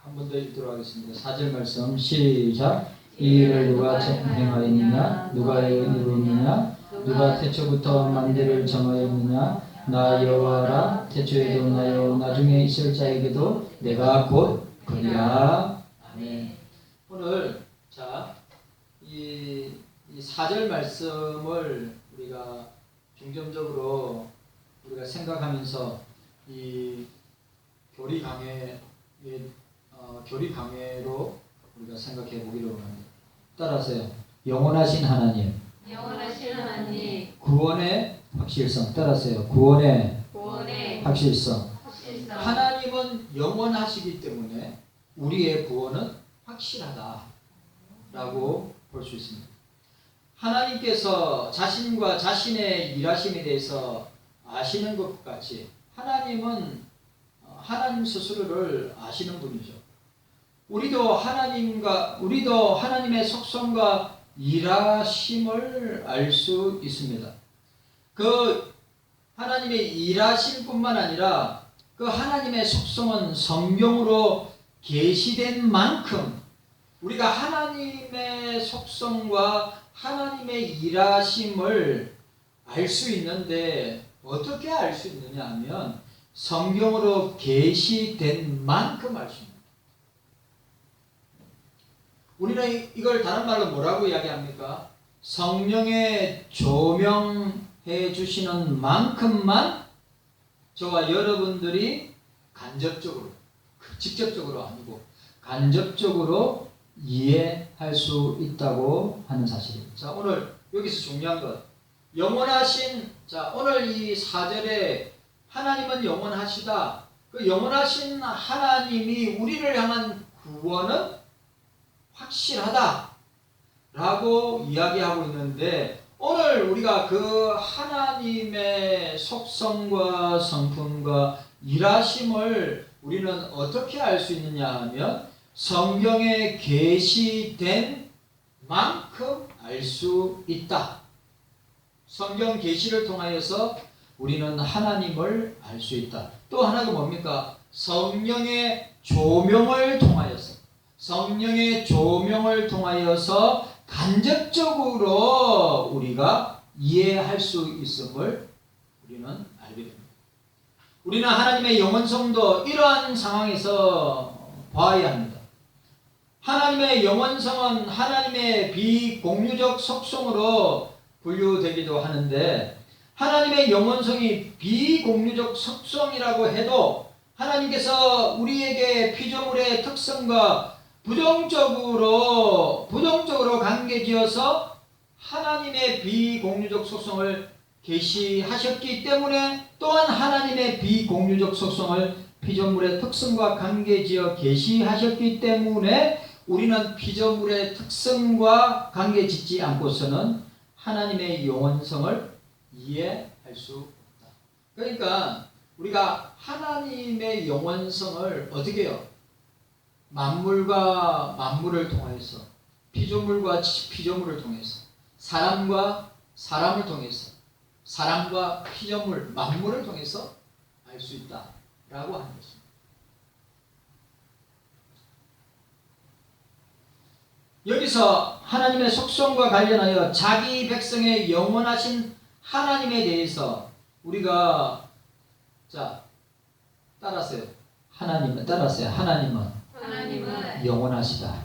한 번 더 읽도록 하겠습니다. 4절 말씀 시작. 이 일을 누가 행하였느냐? 누가 이루었느냐? 누가 태초부터 만대를 정하였느냐? 나 여호와라. 태초에도 나요 나중에 있을 자에게도 내가 곧 그리라. 아멘. 오늘 이 4절 말씀을 우리가 중점적으로 우리가 생각하면서 이 교리 강해로 우리가 생각해 보기로 합니다. 따라서요. 영원하신 하나님. 구원의 확실성. 따라서요. 구원의 확실성. 하나님은 영원하시기 때문에 우리의 구원은 확실하다라고 볼 수 있습니다. 하나님께서 자신과 자신의 일하심에 대해서 아시는 것 같이 하나님은 하나님 스스로를 아시는 분이죠. 우리도 하나님의 속성과 일하심을 알 수 있습니다. 그 하나님의 일하심뿐만 아니라 그 하나님의 속성은 성경으로 계시된 만큼 우리가 하나님의 속성과 하나님의 일하심을 알 수 있는데 어떻게 알 수 있느냐 하면 성경으로 계시된 만큼 알 수 있습니다. 우리는 이걸 다른 말로 뭐라고 이야기합니까? 성령의 조명해 주시는 만큼만 저와 여러분들이 간접적으로, 직접적으로 아니고 간접적으로 이해할 수 있다고 하는 사실입니다. 자, 오늘 여기서 중요한 것, 오늘 이 4절에 하나님은 영원하시다. 그 영원하신 하나님이 우리를 향한 구원은 확실하다 라고 이야기하고 있는데, 오늘 우리가 그 하나님의 속성과 성품과 일하심을 우리는 어떻게 알 수 있느냐 하면 성경에 계시된 만큼 알 수 있다. 성경 계시를 통하여서 우리는 하나님을 알 수 있다. 또 하나가 뭡니까? 성령의 조명을 통하여서 간접적으로 우리가 이해할 수 있음을 우리는 알게 됩니다. 우리는 하나님의 영원성도 이러한 상황에서 봐야 합니다. 하나님의 영원성은 하나님의 비공유적 속성으로 분류되기도 하는데, 하나님의 영원성이 비공유적 속성이라고 해도 하나님께서 우리에게 피조물의 특성과 부정적으로 관계지어서 하나님의 비공유적 속성을 계시하셨기 때문에, 또한 하나님의 비공유적 속성을 피조물의 특성과 관계지어 계시하셨기 때문에 우리는 피조물의 특성과 관계짓지 않고서는 하나님의 영원성을 이해할 수 없다. 그러니까 우리가 하나님의 영원성을 어떻게 해요? 만물과 만물을 통해서, 피조물과 피조물을 통해서, 사람과 사람을 통해서, 사람과 피조물, 만물을 통해서 알 수 있다라고 하는 것입니다. 여기서 하나님의 속성과 관련하여 자기 백성의 영원하신 하나님에 대해서 우리가 따라서요. 하나님은 영원하시다.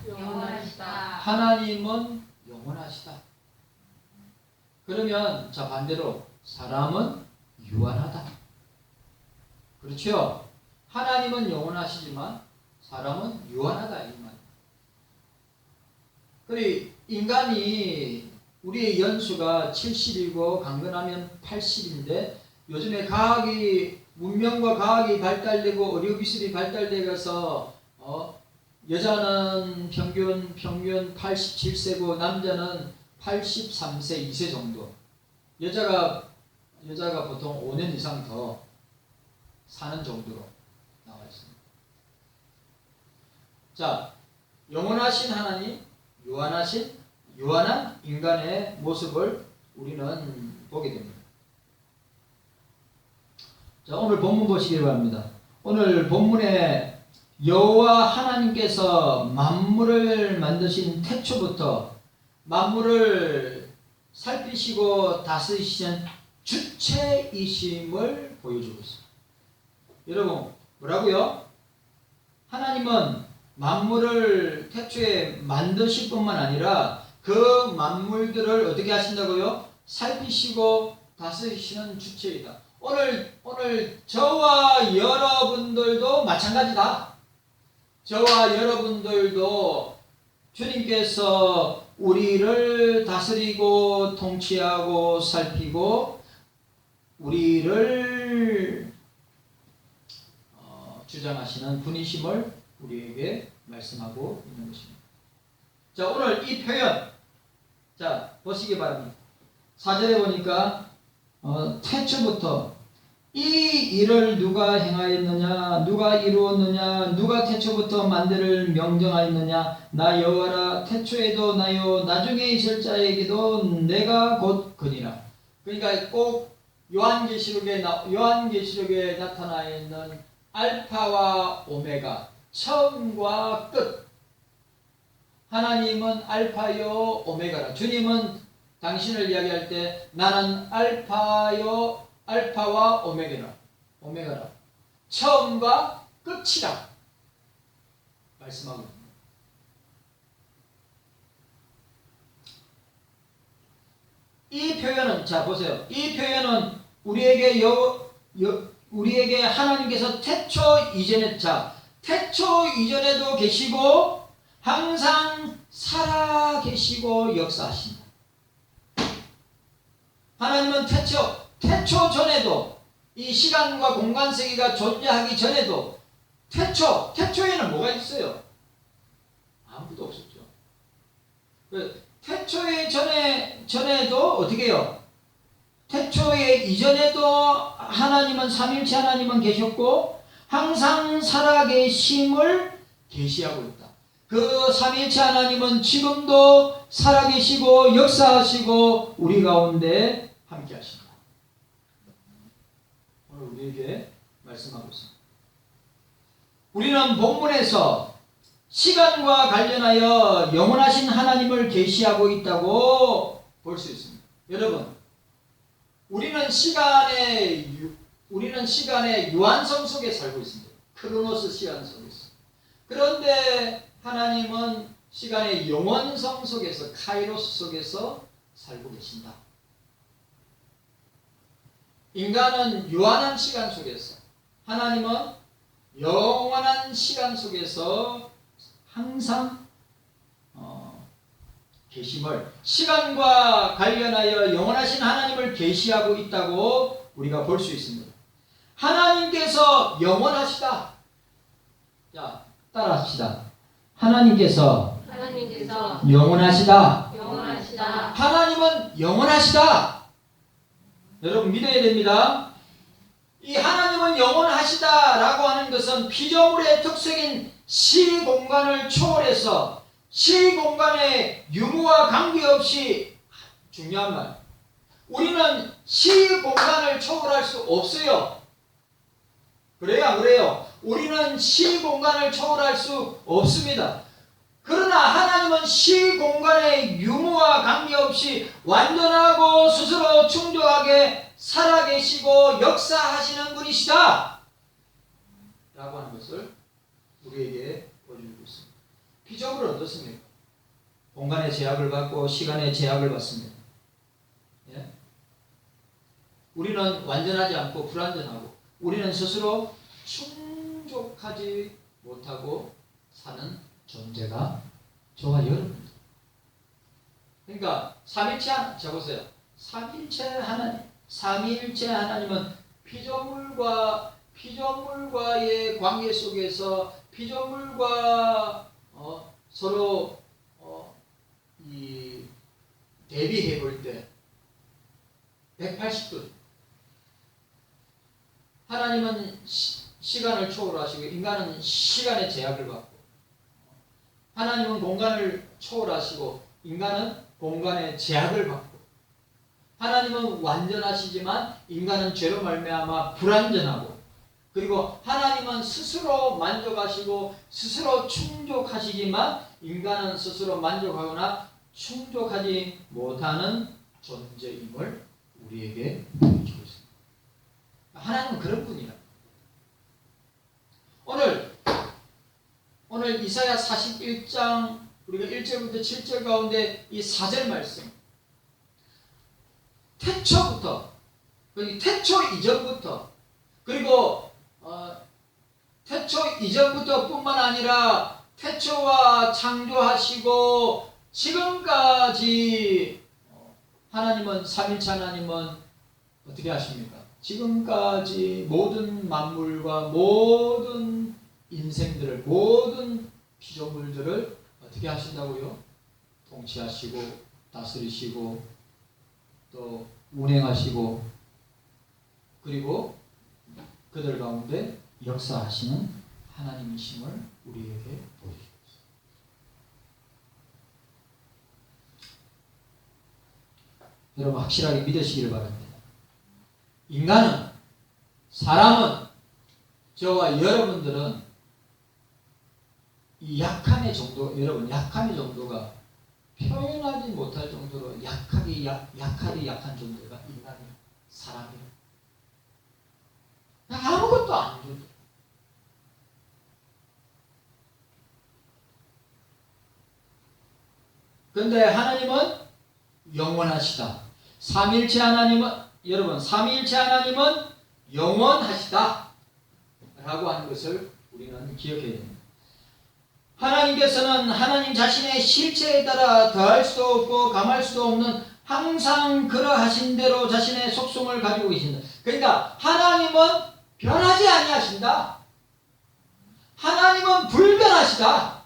하나님은 영원하시다. 그러면 반대로 사람은 유한하다. 그렇죠? 하나님은 영원하시지만 사람은 유한하다 이 말. 그리고 인간이 우리의 연수가 70이고 강건하면 80인데 요즘에 문명과 과학이 발달되고 의료기술이 발달되어서 여자는 평균 87세고 남자는 83세 2세 정도. 여자가 보통 5년 이상 더 사는 정도로 나와 있습니다. 영원하신 하나님, 유한한 인간의 모습을 우리는 보게 됩니다. 오늘 본문 보시기 바랍니다. 오늘 본문에 여호와 하나님께서 만물을 만드신 태초부터 만물을 살피시고 다스리시는 주체이심을 보여주고 있습니다. 여러분, 뭐라고요? 하나님은 만물을 태초에 만드실 뿐만 아니라 그 만물들을 어떻게 하신다고요? 살피시고 다스리시는 주체이다. 오늘 저와 여러분들도 마찬가지다. 저와 여러분들도 주님께서 우리를 다스리고 통치하고 살피고 우리를 주장하시는 분이심을 우리에게 말씀하고 있는 것입니다. 자, 오늘 이 표현, 자, 보시기 바랍니다. 4절에 보니까 태초부터 이 일을 누가 행하였느냐, 누가 이루었느냐, 누가 태초부터 만들을 명정하였느냐, 나 여호와라. 태초에도 나요, 나중에 있을 자에게도 내가 곧 그니라. 그러니까 꼭 요한계시록에 나타나 있는 알파와 오메가, 처음과 끝. 하나님은 알파요 오메가라. 주님은 당신을 이야기할 때 나는 알파와 오메가라. 처음과 끝이라 말씀하고 있습니다. 이 표현은, 자 보세요. 이 표현은 우리에게 하나님께서 태초 이전에도 계시고 항상 살아 계시고 역사하신다. 하나님은 태초 전에도, 이 시간과 공간 세계가 존재하기 전에도 태초에는 뭐가 있어요? 아무것도 없었죠. 태초에 전에도 어떻게 해요? 태초에 이전에도 하나님은 삼일체 하나님은 계셨고 항상 살아계심을 계시하고 있다. 그 삼일체 하나님은 지금도 살아계시고 역사하시고 우리 가운데 함께 하신다. 오늘 우리에게 말씀하고 있습니다. 우리는 본문에서 시간과 관련하여 영원하신 하나님을 계시하고 있다고 볼 수 있습니다. 여러분, 우리는 시간의 유한성 속에 살고 있습니다. 크로노스 시간 속에서. 그런데 하나님은 시간의 영원성 속에서, 카이로스 속에서 살고 계신다. 인간은 유한한 시간 속에서, 하나님은 영원한 시간 속에서 항상 계심을, 시간과 관련하여 영원하신 하나님을 계시하고 있다고 우리가 볼 수 있습니다. 하나님께서 영원하시다. 자, 따라합시다. 하나님께서 영원하시다. 하나님은 영원하시다. 여러분 믿어야 됩니다. 이 하나님은 영원하시다라고 하는 것은 피조물의 특성인 시공간을 초월해서 시공간의 유무와 관계없이, 중요한 말, 우리는 시공간을 초월할 수 없어요. 그래요, 안 그래요? 우리는 시공간을 초월할 수 없습니다. 그러나 하나님은 시공간의 유무와 관계없이 완전하고 스스로 충족하게 살아계시고 역사하시는 분이시다 라고 하는 것을 우리에게 보여주고 있습니다. 피조물은 어떻습니까? 공간의 제약을 받고 시간의 제약을 받습니다. 예? 우리는 완전하지 않고 불완전하고 우리는 스스로 충족하지 못하고 사는 존재가 저와 여러분입니다. 그러니까 삼일체 하나님, 자 보세요. 삼일체 하나님은 피조물과의 관계 속에서 피조물과 서로 대비해 볼 때 180도. 하나님은 시간을 초월하시고 인간은 시간의 제약을 받고, 하나님은 공간을 초월하시고 인간은 공간의 제약을 받고, 하나님은 완전하시지만 인간은 죄로 말미암아 불완전하고, 그리고 하나님은 스스로 만족하시고 스스로 충족하시지만 인간은 스스로 만족하거나 충족하지 못하는 존재임을 우리에게 보여주고 있습니다. 하나님은 그런 분이라. 오늘 이사야 41장 우리가 1절부터 7절 가운데 이 4절 말씀, 태초부터, 태초 이전부터, 그리고 태초 이전부터 뿐만 아니라 태초와 창조하시고 지금까지 하나님은, 삼일체 하나님은 어떻게 하십니까? 지금까지 모든 만물과 모든 인생들을, 모든 피조물들을 어떻게 하신다고요? 통치하시고 다스리시고 또 운행하시고 그리고 그들 가운데 역사하시는 하나님이심을 우리에게 보여주셨습니다. 여러분 확실하게 믿으시기를 바랍니다. 인간은, 사람은, 저와 여러분들은 이 약함의 정도, 여러분 약함의 정도가 표현하지 못할 정도로 약하기 약한 존재가 인간이에요. 사람이에요. 아무것도 안 줘도. 그런데 하나님은 영원하시다. 삼일체 하나님은, 여러분 삼위일체 하나님은 영원하시다 라고 하는 것을 우리는 기억해야 됩니다. 하나님께서는 하나님 자신의 실체에 따라 더할 수도 없고 감할 수도 없는 항상 그러하신 대로 자신의 속성을 가지고 계신다. 그러니까 하나님은 변하지 아니하신다. 하나님은 불변하시다.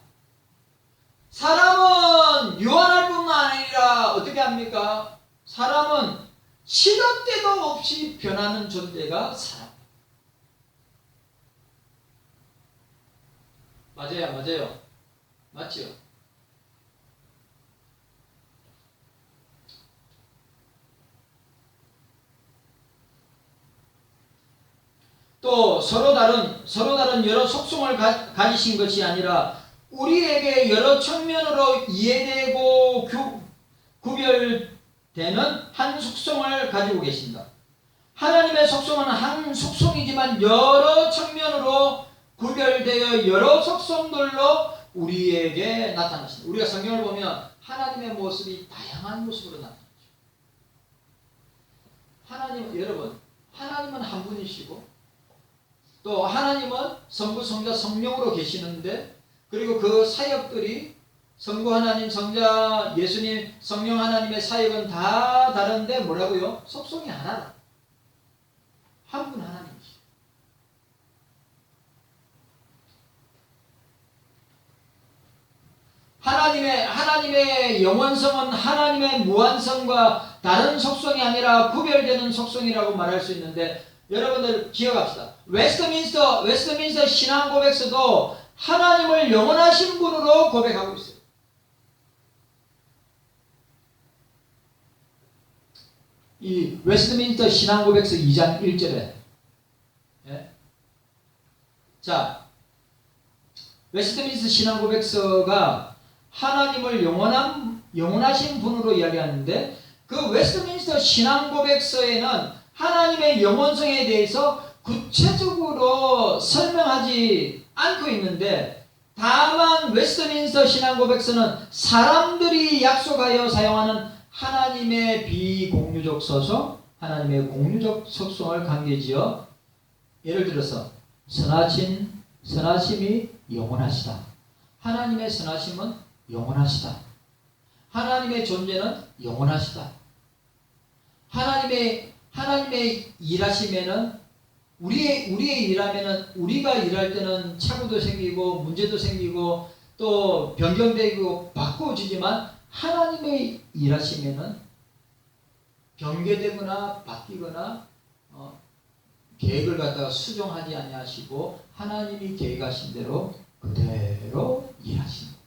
사람은 유한할 뿐만 아니라 어떻게 합니까? 사람은 시도 때도 없이 변하는 존재가 사람. 맞아요. 맞죠? 또 서로 다른 여러 속성을 가지신 것이 아니라 우리에게 여러 측면으로 이해되고 구별되는 한 속성을 가지고 계신다. 하나님의 속성은 한 속성이지만 여러 측면으로 구별되어 여러 속성들로 우리에게 나타나십니다. 우리가 성경을 보면 하나님의 모습이 다양한 모습으로 나타나죠. 여러분, 하나님은 한 분이시고 또 하나님은 성부, 성자, 성령으로 계시는데, 그리고 그 사역들이 성부 하나님, 성자, 예수님, 성령 하나님의 사역은 다 다른데 뭐라고요? 속성이 하나다. 한 분 하나님이시죠. 하나님의 영원성은 하나님의 무한성과 다른 속성이 아니라 구별되는 속성이라고 말할 수 있는데, 여러분들 기억합시다. 웨스트민스터 신앙 고백서도 하나님을 영원하신 분으로 고백하고 있어요. 이 웨스트민스터 신앙 고백서 2장 1절에 자, 웨스트민스터 신앙 고백서가 하나님을 영원하신 분으로 이야기하는데, 그 웨스트민스터 신앙 고백서에는 하나님의 영원성에 대해서 구체적으로 설명하지 않고 있는데, 다만 웨스트민스터 신앙 고백서는 사람들이 약속하여 사용하는 하나님의 비공유적 서서 하나님의 공유적 속성을 관계지어, 예를 들어서 선하심이 영원하시다. 하나님의 선하심은 영원하시다. 하나님의 존재는 영원하시다. 하나님의 일하시면은 우리의 일하면은, 우리가 일할 때는 착오도 생기고 문제도 생기고 또 변경되고 바꾸어지지만, 하나님의 일하시면은 변개되거나 바뀌거나 계획을 갖다가 수정하지 아니하시고 하나님이 계획하신 대로 그대로 일하십니다.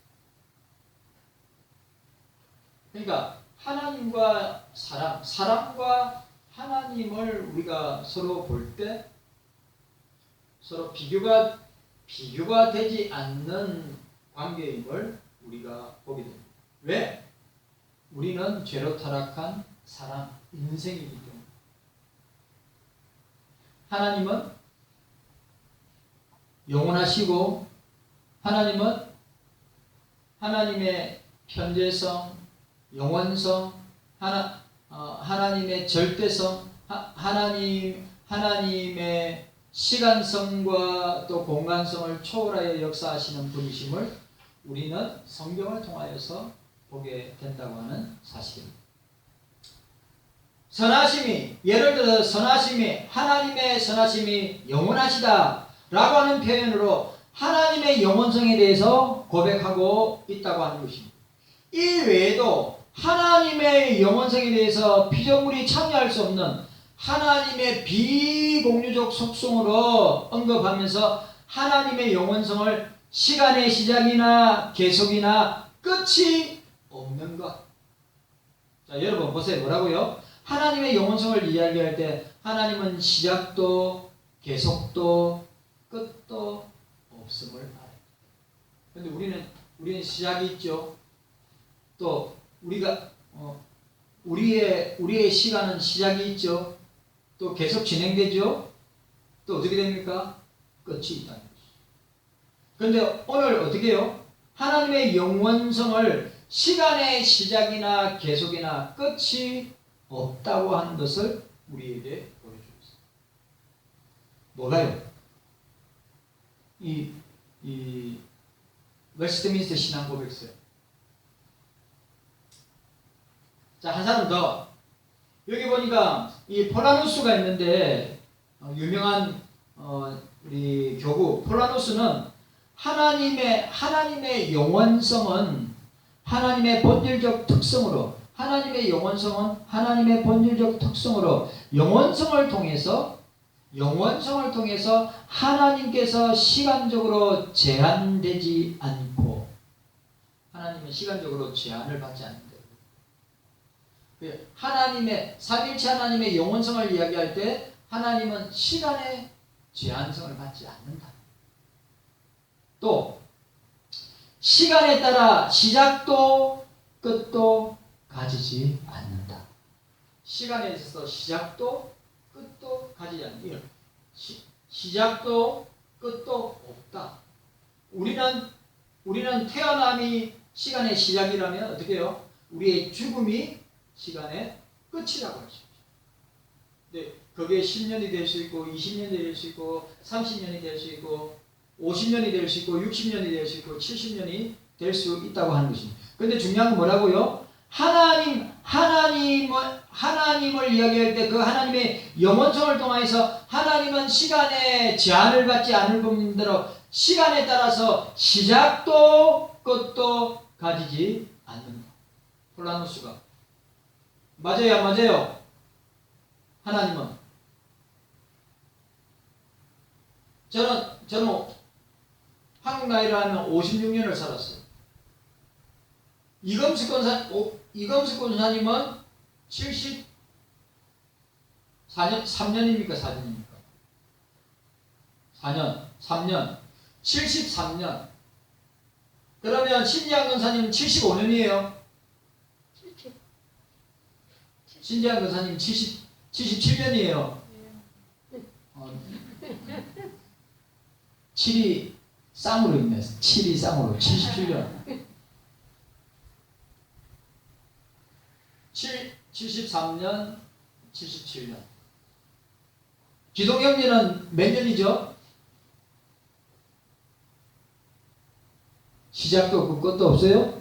그러니까 하나님과 사람과 하나님을 우리가 서로 볼 때 서로 비교가 되지 않는 관계임을 우리가 보게 됩니다. 왜? 우리는 죄로 타락한 사람, 인생이기 때문에. 하나님은 영원하시고 하나님은 하나님의 현재성, 영원성, 하나님의 절대성, 하나님의 시간성과 또 공간성을 초월하여 역사하시는 분이심을 우리는 성경을 통하여서 보게 된다고 하는 사실입니다. 선하심이, 예를 들어 선하심이, 하나님의 선하심이 영원하시다 라고 하는 표현으로 하나님의 영원성에 대해서 고백하고 있다고 하는 것입니다. 이 외에도 하나님의 영원성에 대해서 피조물이 참여할 수 없는 하나님의 비공유적 속성으로 언급하면서 하나님의 영원성을 시간의 시작이나 계속이나 끝이 없는 것. 자, 여러분 보세요. 뭐라고요? 하나님의 영원성을 이야기할 때 하나님은 시작도 계속도 끝도 없음을 알아요. 그런데 우리는 시작이 있죠. 또 우리의 시간은 시작이 있죠. 또 계속 진행되죠. 또 어떻게 됩니까? 끝이 있다는 것이죠. 그런데 오늘 어떻게 해요? 하나님의 영원성을 시간의 시작이나 계속이나 끝이 없다고 하는 것을 우리에게 보여주고 있습니다. 뭐가요? 이 웨스트민스터 신앙 고백서요. 자, 한 사람 더. 여기 보니까 이 폴라누스가 있는데 유명한 우리 교구 폴라누스는 하나님의 영원성은 하나님의 본질적 특성으로 영원성을 통해서 하나님께서 시간적으로 제한되지 않고 하나님은 시간적으로 제한을 받지 않는다. 하나님의 삼일체 하나님의 영원성을 이야기할 때 하나님은 시간의 제한성을 받지 않는다. 또 시간에 따라 시작도 끝도 가지지 않는다. 시간에 있어서 시작도 끝도 가지지 않는다. 시작도 끝도 없다. 우리는 태어남이 시간의 시작이라면 어떻게 해요? 우리의 죽음이 시간의 끝이라고 할 수 있죠. 네, 그게 10년이 될 수 있고 20년이 될 수 있고 30년이 될 수 있고 50년이 될 수 있고 60년이 될 수 있고 70년이 될 수 있다고 하는 것입니다. 그런데 중요한 건 뭐라고요? 하나님을 이야기할 때 그 하나님의 영원성을 통해서 하나님은 시간에 제한을 받지 않을 뿐더러 시간에 따라서 시작도 끝도 가지지 않는다. 폴라누스가 맞아요, 안 맞아요? 하나님은 저는 한국 나이로 하면 56년을 살았어요. 이검수 권사님은 3년입니까? 4년입니까? 3년. 73년. 그러면 신지한 권사님은 75년이에요. 신지한 권사님 77년이에요. 7이 쌍으로 있네. 7이 쌍으로 77년. 73년, 77년. 기독영리는 몇 년이죠? 시작도 없고 끝도 없어요?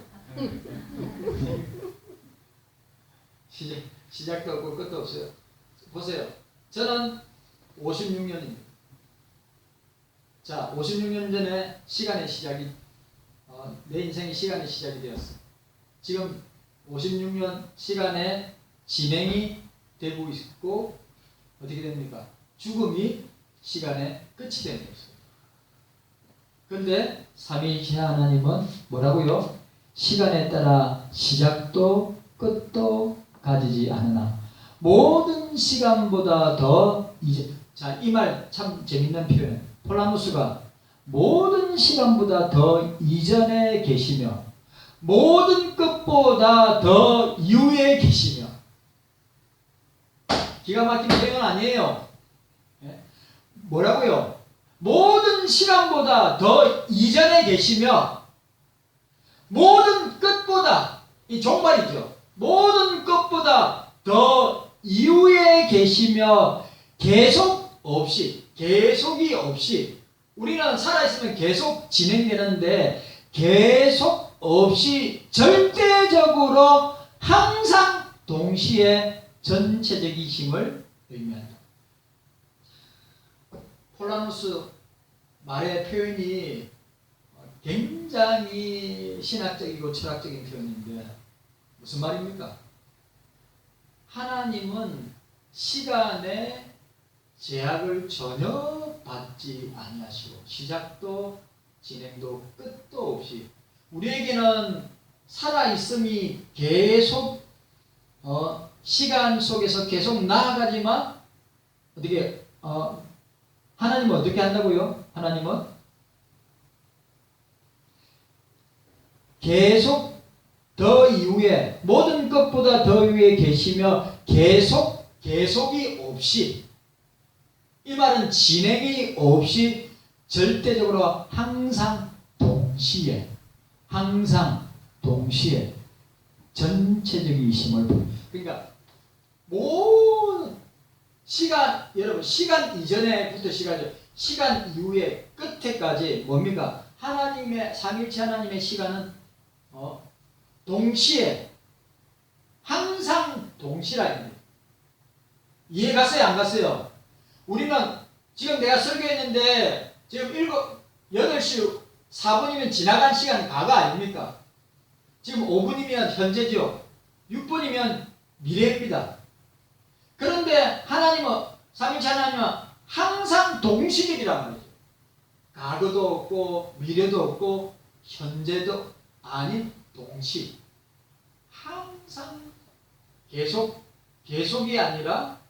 시작도 없고 끝도 없어요. 보세요. 저는 56년입니다. 자, 56년 전에 시간의 시작이 내 인생의 시간의 시작이 되었어요. 지금 56년 시간의 진행이 되고 있고 어떻게 됩니까? 죽음이 시간의 끝이 되는 것입니다. 그런데 삼위일체 하나님은 뭐라고요? 시간에 따라 시작도 끝도 가지지 않으나 모든 시간보다 더 자, 이 말 참 재밌는 표현. 폴라누스가 모든 시간보다 더 이전에 계시며 모든 끝보다 더 이후에 계시며. 기가 막힌 표현 아니에요. 뭐라고요? 모든 시간보다 더 이전에 계시며 모든 끝보다, 이 종말이죠. 모든 끝보다 더 이후에 계시며 계속 없이, 계속이 없이, 우리는 살아있으면 계속 진행되는데 계속 없이 절대적으로 항상 동시에 전체적이심을 의미한다. 폴라누스 말의 표현이 굉장히 신학적이고 철학적인 표현인데 무슨 말입니까? 하나님은 시간에 제약을 전혀 받지 아니하시고 시작도 진행도 끝도 없이 우리에게는 살아있음이 계속 시간 속에서 계속 나아가지만 어떻게 하나님은 어떻게 한다고요? 하나님은 계속 더 이후에 모든 것보다 더 위에 계시며 계속이 없이, 이 말은 진행이 없이 절대적으로 항상 동시에 전체적이심을 보여요. 그러니까 모든 시간, 여러분 시간 이전에부터 시간 이후에 끝에까지 뭡니까? 하나님의 삼일체 하나님의 시간은 동시에 항상 동시라. 이해 갔어요? 안 갔어요? 우리는 지금 내가 설교했는데 지금 8시 4분이면 지나간 시간이 과거 아닙니까? 지금 5분이면 현재죠. 6분이면 미래입니다. 그런데 하나님은, 삼위일체 하나님은 항상 동시적이란 말이죠. 과거도 없고 미래도 없고 현재도 아닌 동시. 항상 계속이 아니라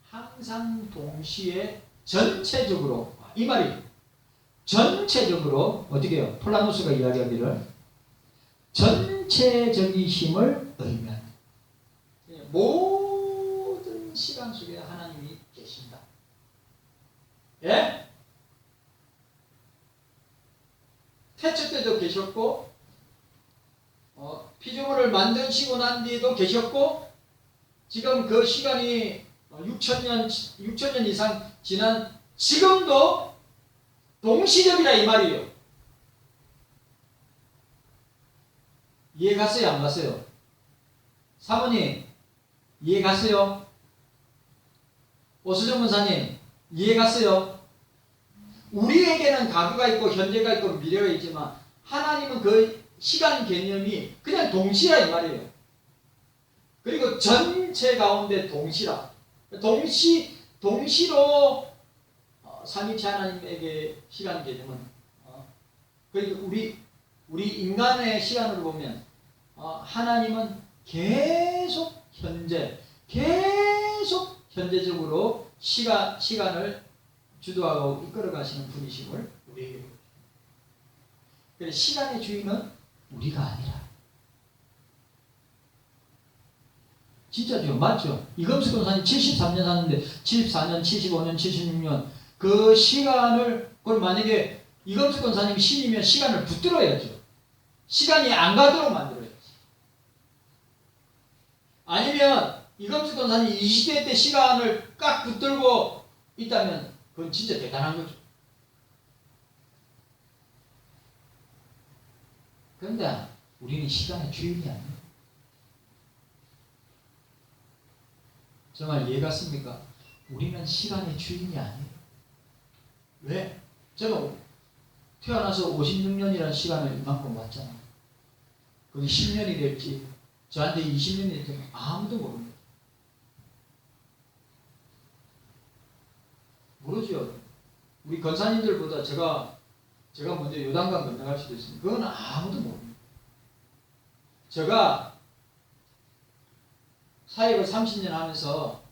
항상 동시에 전체적으로, 이 말이 전체적으로 어떻게 해요? 폴라누스가 이야기하기를 전체적이심을 의미합니다. 모든 시간 속에 하나님이 계신다. 예? 태초 때도 계셨고 피조물을 만드시고 난 뒤에도 계셨고 지금 그 시간이 6천년 이상 지난 지금도 동시적이라 이 말이에요. 이해 갔어요? 안 갔어요? 사모님 이해 갔어요? 오수정 문사님 이해 갔어요? 우리에게는 과거가 있고 현재가 있고 미래가 있지만 하나님은 그 시간 개념이 그냥 동시라 이 말이에요. 그리고 전체 가운데 동시라. 동시로 삼위일체 하나님에게 시간 개념은 그러니까 우리 인간의 시간으로 보면 하나님은 계속 현재적으로 시간을 주도하고 이끌어 가시는 분이심을 우리에게 보여줍니다. 그래서 시간의 주인은 우리가 아니라 진짜죠. 맞죠? 이금수 권사님 73년 사는데 74년, 75년, 76년 그 시간을 그럼 만약에 이금수 권사님이 신이면 시간을 붙들어야죠. 시간이 안 가도록 만들어야지. 아니면 이금수 권사님이 이 시대 때 시간을 꽉 붙들고 있다면 그건 진짜 대단한 거죠. 그런데 우리는 시간의 주인이 아니에요. 정말 이해 갔습니까? 우리는 시간의 주인이 아니에요. 왜? 저는 태어나서 56년이라는 시간을 이만큼 왔잖아요. 그게 10년이 될지 저한테 20년이 될지 아무도 모릅니다. 모르죠. 우리 권사님들보다 제가 먼저 요단강 건너갈 수도 있습니다. 그건 아무도 모릅니다. 제가 사역을 30년 하면서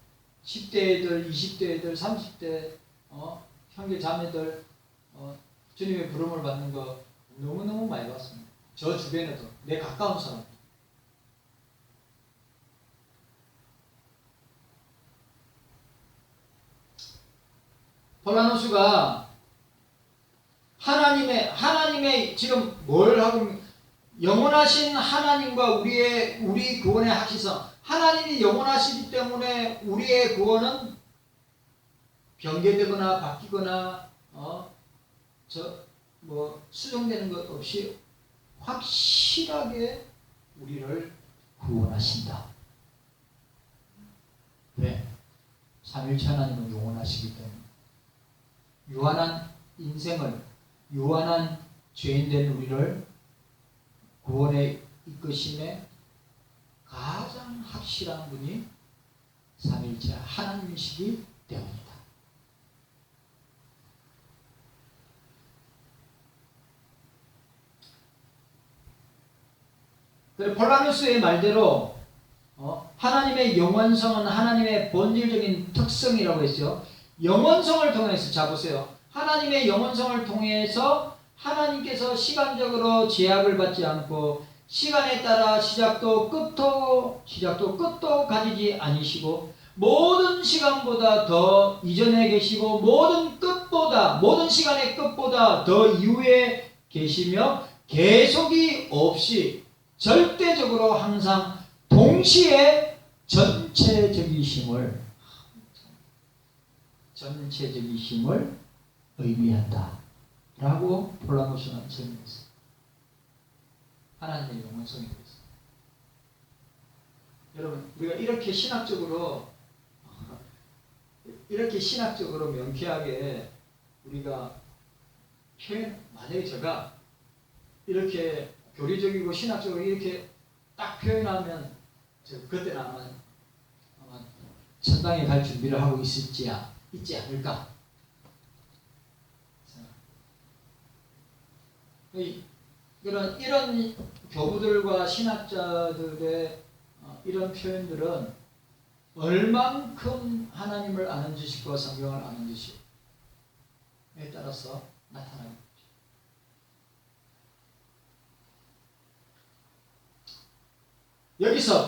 10대 애들, 20대 애들, 30대 형제 자매들 주님의 부름을 받는 거 너무너무 많이 봤습니다. 저 주변에도 내 가까운 사람. 폴라노스가 하나님의 지금 뭘 하고 영원하신 하나님과 우리 구원의 확실성. 하나님이 영원하시기 때문에 우리의 구원은 변개되거나 바뀌거나 수정되는 것 없이 확실하게 우리를 구원하신다. 왜? 삼일체 하나님은 영원하시기 때문에 유한한 인생을 유한한 죄인된 우리를 구원에 이끄심에 가장 확실한 분이 삼일체 하나님이시기 때문이다. 그리고 폴라누스의 말대로 하나님의 영원성은 하나님의 본질적인 특성이라고 했죠. 영원성을 통해서 자 보세요. 하나님의 영원성을 통해서 하나님께서 시간적으로 제약을 받지 않고 시간에 따라 시작도 끝도 가지지 아니시고 모든 시간보다 더 이전에 계시고 모든 시간의 끝보다 더 이후에 계시며 계속이 없이 절대적으로 항상 동시에 전체적이심을 의미한다 라고 폴라노스는 설명했어요. 하나님의 영원성에 대해서. 여러분 우리가 이렇게 신학적으로 명쾌하게 우리가 만약에 제가 이렇게 교리적이고 신학적으로 이렇게 딱 표현하면 그때는 아마 천당에 갈 준비를 하고 있지 않을까. 이런 교부들과 신학자들의 이런 표현들은 얼만큼 하나님을 아는 지식과 성경을 아는 지식에 따라서 나타납니다. 여기서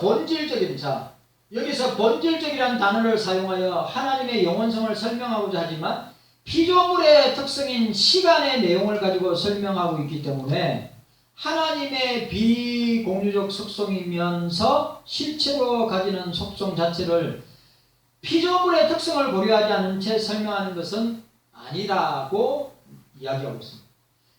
본질적이라는 단어를 사용하여 하나님의 영원성을 설명하고자 하지만 피조물의 특성인 시간의 내용을 가지고 설명하고 있기 때문에 하나님의 비공유적 속성이면서 실체로 가지는 속성 자체를 피조물의 특성을 고려하지 않은 채 설명하는 것은 아니라고 이야기하고 있습니다.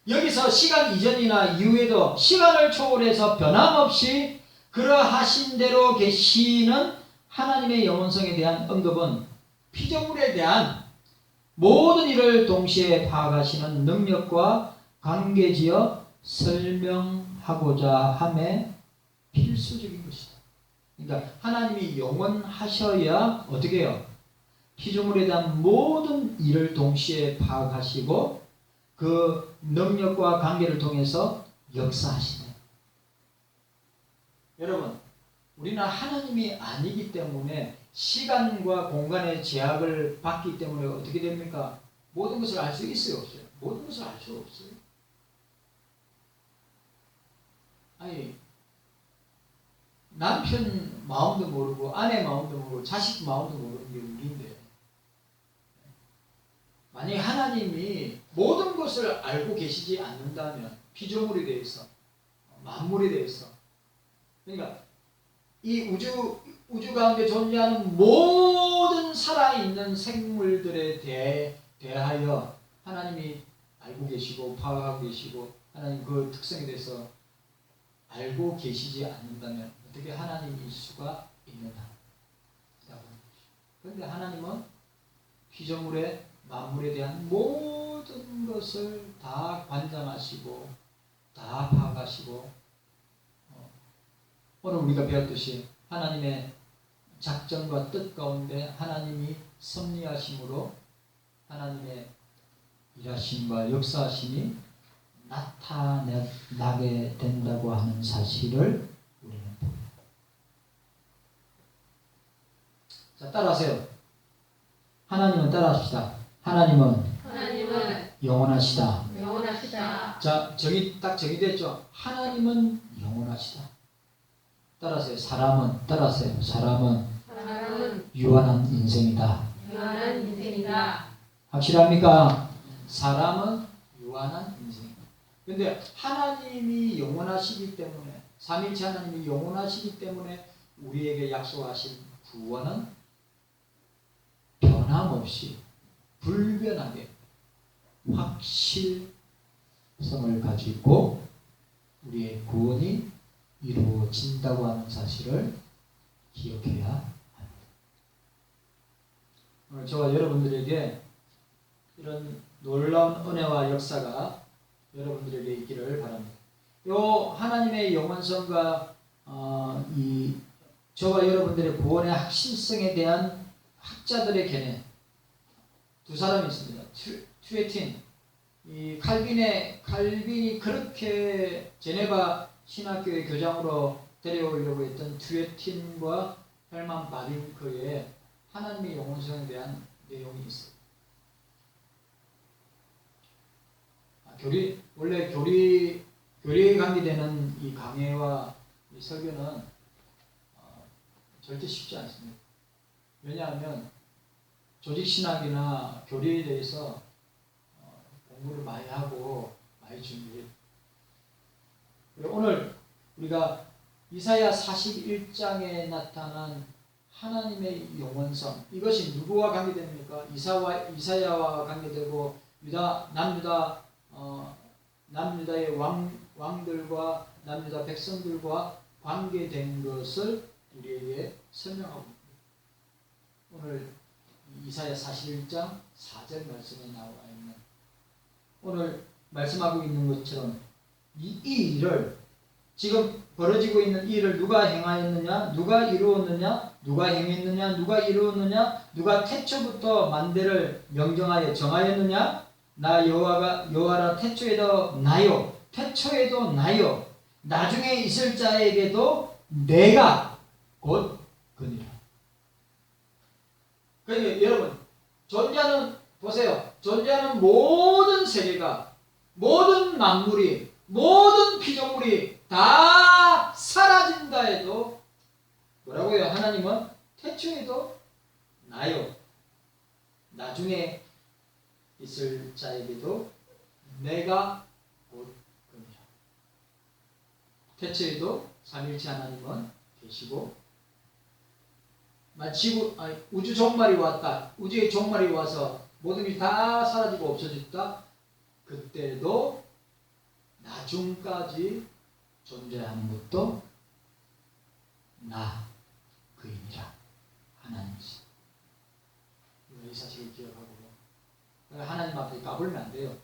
여기서 시간 이전이나 이후에도 시간을 초월해서 변함없이 그러하신 대로 계시는 하나님의 영원성에 대한 언급은 피조물에 대한 모든 일을 동시에 파악하시는 능력과 관계지어 설명하고자 함에 필수적인 것이다. 그러니까 하나님이 영원하셔야 어떻게 해요? 피조물에 대한 모든 일을 동시에 파악하시고 그 능력과 관계를 통해서 역사하시네. 여러분, 우리는 하나님이 아니기 때문에 시간과 공간의 제약을 받기 때문에 어떻게 됩니까? 모든 것을 알 수 있어요, 없어요? 모든 것을 알 수 없어요. 아니, 남편 마음도 모르고 아내 마음도 모르고 자식 마음도 모르는 게 우리인데, 만약에 하나님이 모든 것을 알고 계시지 않는다면 피조물에 대해서, 만물에 대해서, 그러니까 이 우주 가운데 존재하는 모든 살아있는 생물들에 대하여 하나님이 알고 계시고 파악하고 계시고 하나님 그 특성에 대해서 알고 계시지 않는다면 어떻게 하나님일 수가 있느냐. 그런데 하나님은 피조물의 만물에 대한 모든 것을 다 관장하시고 다 파악하시고 오늘 우리가 배웠듯이 하나님의 작전과 뜻 가운데 하나님이 섭리하심으로 하나님의 일하심과 역사하심이 나타나게 된다고 하는 사실을 우리는 봅니다. 자, 따라하세요. 하나님은 따라합시다. 하나님은 영원하시다. 영원하시다. 자, 딱 정의됐죠? 하나님은 영원하시다. 따라서요. 따라서요. 사람은 유한한 인생이다. 유한한 인생이다. 확실합니까? 사람은 유한한 인생이다. 근데 하나님이 영원하시기 때문에, 삼위일체 하나님이 영원하시기 때문에 우리에게 약속하신 구원은 변함없이 불변하게 확실성을 가지고 있고 우리의 구원이 이루어진다고 하는 사실을 기억해야 합니다. 오늘 저와 여러분들에게 이런 놀라운 은혜와 역사가 여러분들에게 있기를 바랍니다. 요 하나님의 영원성과 이 저와 여러분들의 구원의 확실성에 대한 학자들의 견해 두 사람이 있습니다. 튜에틴, 이 칼빈이 그렇게 제네바 신학교의 교장으로 데려오려고 했던 튜에틴과 헬만 바링크의 하나님의 영원성에 대한 내용이 있어요. 원래 교리에 관계되는 이 강해와 이 설교는 절대 쉽지 않습니다. 왜냐하면 조직신학이나 교리에 대해서 공부를 많이 하고 많이 준비해요. 오늘 우리가 이사야 41장에 나타난 하나님의 영원성, 이것이 누구와 관계됩니까? 이사야와 관계되고 남유다의 왕들과 남유다 백성들과 관계된 것을 우리에게 설명하고 있습니다. 오늘 이사야 41장 4절 말씀에 나와 있는, 오늘 말씀하고 있는 것처럼 이 일을, 지금 벌어지고 있는 이 일을 누가 행하였느냐, 누가 이루었느냐, 누가 행했느냐, 누가 이루었느냐, 누가 태초부터 만대를 명정하여 정하였느냐, 나 여호와라 태초에도 나요, 나중에 있을 자에게도 내가 곧 그니라. 그러니까 여러분, 존재하는 모든 세계가, 모든 만물이, 모든 피조물이 다 사라진다 해도 뭐라고요? 하나님은 태초에도 나요, 나중에 있을 자에게도 내가 곧 그니라. 태초에도 삼위일체 하나님은 계시고, 우주 종말이 왔다, 우주의 종말이 와서 모든 게 다 사라지고 없어졌다, 그때도 나중까지 존재하는 것도 나 그이니라. 하나님이시. 이 사실을 기억하고 하나님 앞에 까불면 안 돼요.